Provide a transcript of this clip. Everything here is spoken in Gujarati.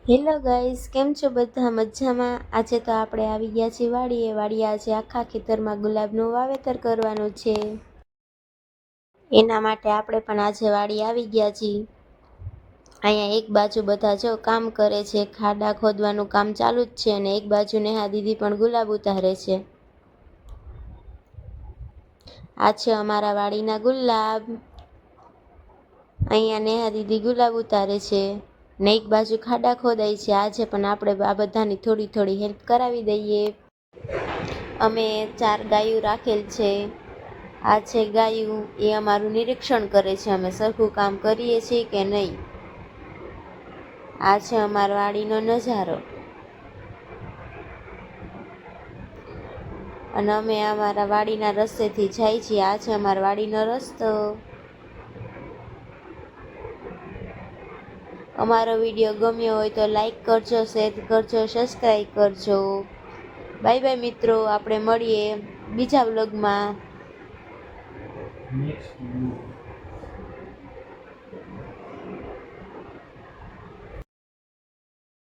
હેલો ગાઈસ, કેમ છો બધા? મજામાં? આજે તો આપણે આવી ગયા છીએ વાડીએ આજે આખા ખેતરમાં ગુલાબનું વાવેતર કરવાનું છે. એના માટે આપણે પણ આજે વાડી આવી ગયા છીએ. અહીંયા એક બાજુ બધા જો કામ કરે છે, ખાડા ખોદવાનું કામ ચાલુ જ છે અને એક બાજુ નેહા દીદી પણ ગુલાબ ઉતારે છે. આ છે અમારા વાડીના ગુલાબ. અહીંયા નેહા દીદી ગુલાબ ઉતારે છે ને એક બાજુ ખાડા ખોદાય છે. આજે પણ આપણે આ બધાની થોડી થોડી હેલ્પ કરાવી દઈએ. અમે 4 ગાયું રાખેલ છે. આ છે ગાયું, એ અમારું નિરીક્ષણ કરે છે અમે સરખું કામ કરીએ છીએ કે નહીં. આ છે અમારા વાડીનો નજારો અને અમે અમારા વાડીના રસ્તેથી જાય છીએ. આ છે અમારા વાડીનો રસ્તો. અમારો વિડીયો ગમ્યો હોય તો લાઈક કરજો, શેર કરજો, સબસ્ક્રાઈબ કરજો. બાય બાય મિત્રો, આપણે મળીએ બીજા વ્લોગમાં.